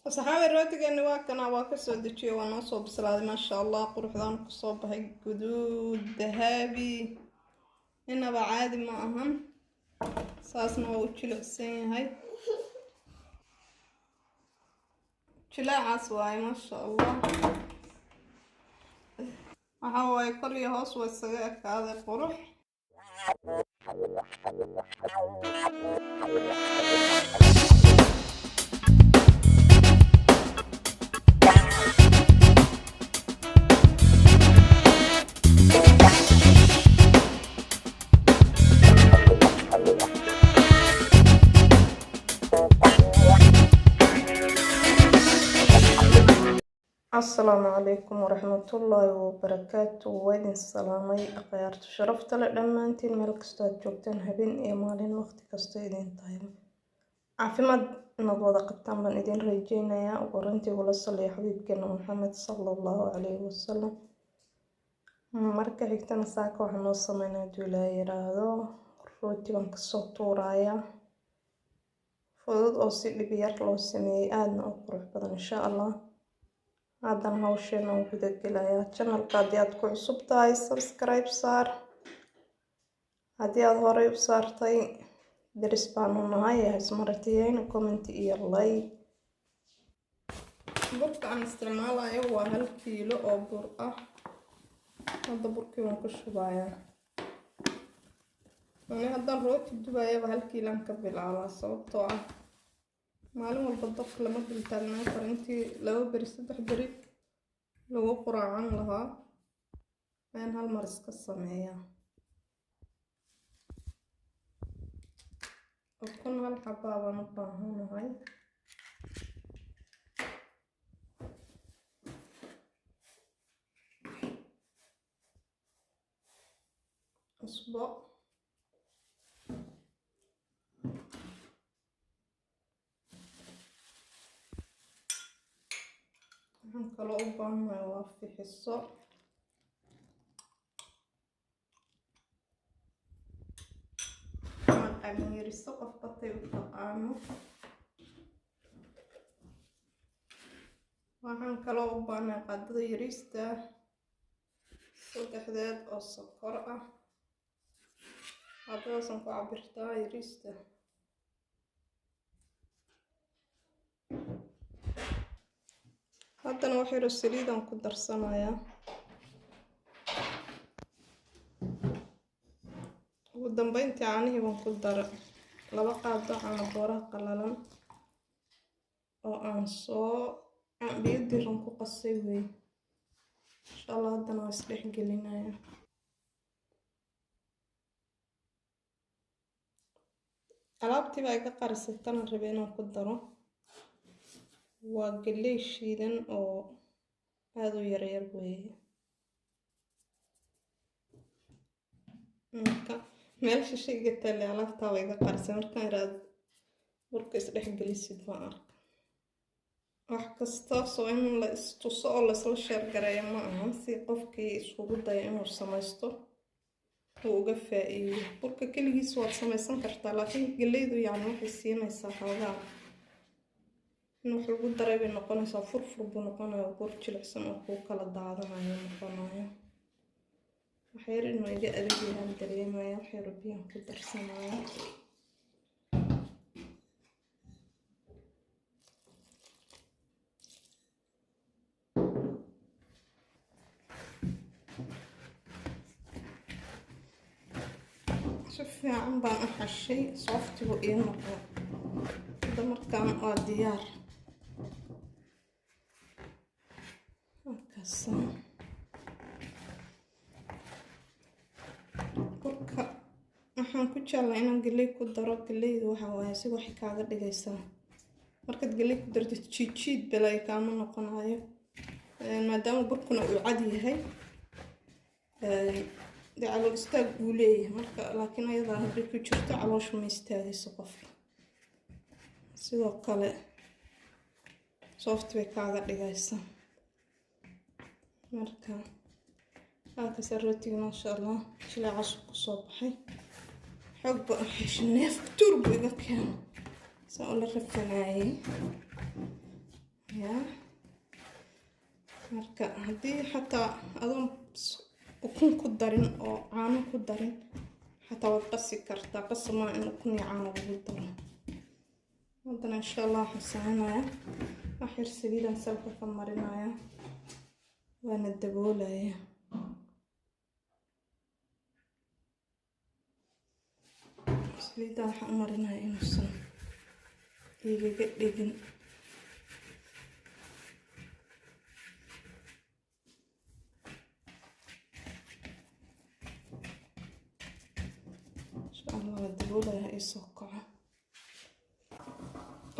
صحابي روتيجاني واكنا واكسو دجي وانا صوب سلادي ما شاء الله قروحدان كصوب هاي قدود ذهبي هنا بعادي ما أهم ساسنا وجلو السين هاي جلا عسواي ما شاء الله وحاوي كل هوس والسجاك هذا قروح السلام عليكم ورحمة الله وبركاته وين السلامي أخيار شرفت لما أنتي الملك استاذ جوبتين هبين إيمالين وقت كستيدين تايم عافمد نبوضة قبطان بان إدين ريجينا يا وقرنتي ولا صلي حبيبكنا محمد صلى الله عليه وسلم marka xigtana saaka waxaan noo sameynaa duulaa yiraahdo rooti baan kasoo tuurayaa fudud oo si dhib yar loo sameeyay aadna u qurux badan insha Allah haddana hawsheena waan guda gelayaa channelka haddii aad ku cusub tahay subscribe saar haddii aad horey u saartay daris baan u nahay ismartiyeen comment iyo like burka aan isticmaalayo waa 1 kiilo oo bur ah هذا بركي ونكشفايا يعني هذا الروتي دبايا بهالكي لنكبل على صوبته معلومة البطاقة لما قلتلنا فرنتي لو بريست تحضري لو قرعان لها بين هالمرسكة الصمية وكون هالحبابة نطاهون هاي أصبع هنكلو أبان ما يوافي حصة الأمير السقف بطي وطقانه وهنكلو أبان قد يريسته وتحديد السكر هذا سنكو عبرتها يريسته هذا نوحير السليد ونقدر صنايا ودنبين تعنيه ونقدر لبقى عن بورا قللا او انصو بيدي رنكو قصيوي ان شاء الله هذا نوسلح قلنا alaabtii baa iga qarisatana rabay inaan ku daro waa galley shiidan oo aad u yaryar weeye meel shishiga taale alaabtaa waa iga qarisay markaan iraad burka isdhex gelisid baan arka wax kasta soo in la istuso oo la isla sheer gareeyo ma aha si qofkii isugu dayo inuu samaysto uga faa'iido burka kaligiis waad samaysan kartaa laakiin galleydu yani waxay siinaysaa xoogaa in wax lagu daray bay noqonaysaa furfur buu noqonayaa bur jilicsan oo kuu kala daadanayo noqonayo waxay inuu iga adag yahay dareemaya waxay rabiyaan ku darsanaya شوفي عم بنقح الشيء صفتي وإيه نقطة هذا مركان ديار هكذا بركة waxaan ku jeclaa inaan galley ku daro galleydu waxa waaye si wax kaaga dhigaysaa markaad galley ku darto jiid balay kaama noqonayo maadaama burkuna uu cad yahay دي على الاستاذ بوليه مركا لكن ايضا هديك جرت علوش ما يستاهيس قفك sidoo kale software kaaga dhigaysa marka halkaas rootiga ma sha Allah shilaa casub ku soo baxay xog baa xishneef turbiga keen soo la rafanaayay marka haddii xataa adoon ukun ku darin oo caano ku darin xataa waad qasi kartaa, qasamaa in ukun iyo caano lagu daro. haddana insha allah waxaan samaynayaa wax yar saliidaan salka ka marinaya, waana daboolaya. saliidaan waxaan u marinaya inuusan igaga dhigin. insha allah waa daboolaya isoo kaco.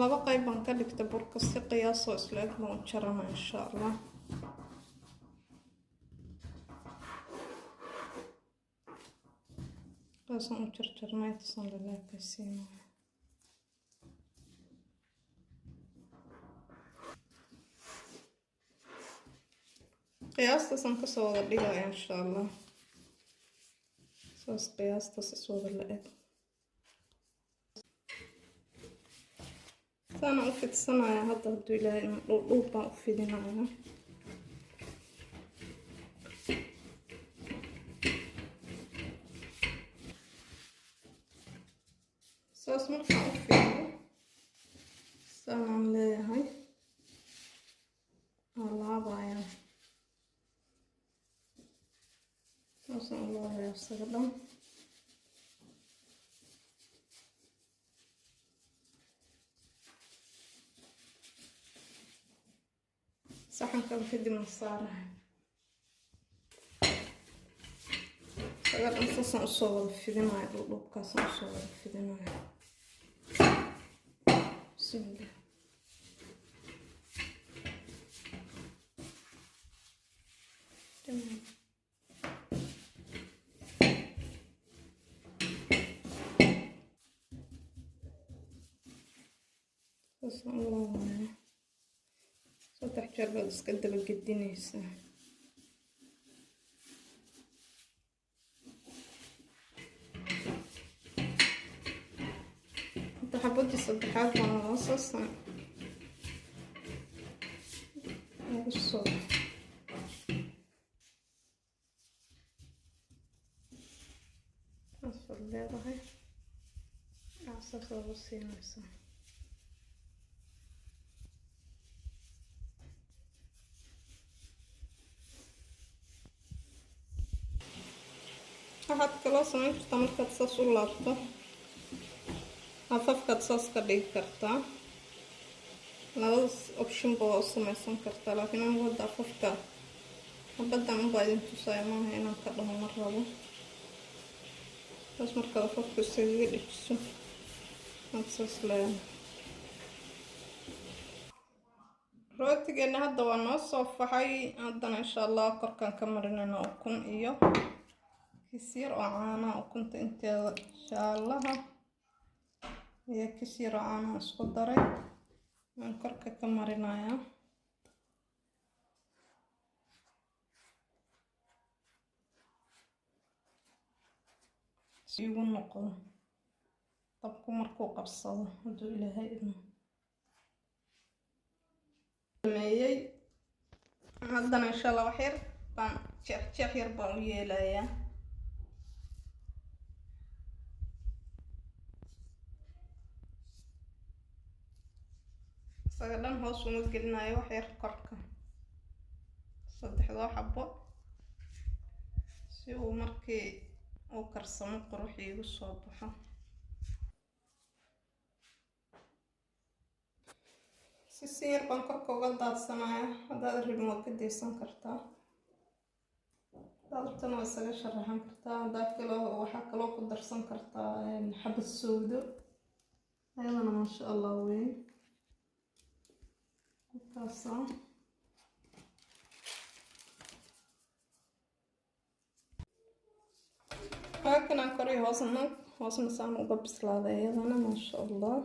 laba qayb baan ka dhigta burka si qiyaasoo isla eg baan u jarana insha allah. qaasaan u jarjarnay intaasaan lalaakaysiinaya. qiyaastaasaan kasoo wada dhigaya insha allah. saas qiyaastaas iswada la eg. saana u fidsanaya hadda hadduu ilaahay dhuudhuub baan u fidinaya. saas markaan u fidiyo saanaan leeyahay waan laabaya. saasaan u laabaya isaga dhan. saxankan kadibna saarahay isaga dhan. saasaan usoo wada fidinaya, dhuudhuubkaasaan usoo wada fidinaya. bismillah. saasaan u laabaya. 3 jeer baad iska daba gedinaysaa. hadda xabadii saddexaad baan loo saasaan lagu soo saasad leedahay. saas lagu siinaysaa. waxaad kaloo samayn kartaa markaad saas u laabto, hafafkaad saas ka dhigi kartaa. labadaas optionba waa u samaysan kartaa, laakiin anigu hadda hafafka xabaddan unbaa idin tusaya, maaha inaan ka dhaho ma rabo. saas markaad hafafka isaga dhijiso aad saas leedahay. rootigeena hadda waa noo soo faxay. haddana insha allah korkaan ka marinayna ukun iyo kis yar oo caanaha, ukunta inteeda jaalaha iyo kis yar oo caanaha isku daray waan korka ka marinayaa. si ugu noqdo dabku markuu qabsado hadduu ilaahay idmo. sameeyey. haddana insha allah wax yar baan jeex yar baan u yeelayaa. isaga dhan hoos uma gelinayo, wax yar korka 3 xabo si uu markii uu karsamo qurux iigu soo baxo. si yar baan korka uga daadsanaya. haddaad rabin waad ka deysan kartaa, haddaad rabtana waa isaga sharaxan kartaa. haddaad kaloo waxaa kaloo ku darsan kartaa xabad sowdo, ayadana maasha allah weyn. halkaasaan halkanaa kori hoosna saan uga bislaaday iyadana maasha allah.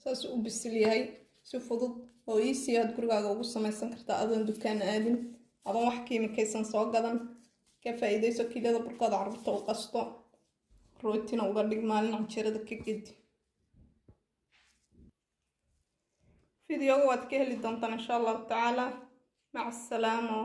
saas u bisil yahay. si fudud oo easy aad gurigaaga ugu samaysan kartaa adoon dukaan aadin adoon wax kiimikaysan soo gadan ka faa'iidayso kilada burkooda carruurta u qasto rootina uga dhig maalin canjeerada ka gedi فيديو واتكهلي دونتان إن شاء الله تعالى مع السلامة.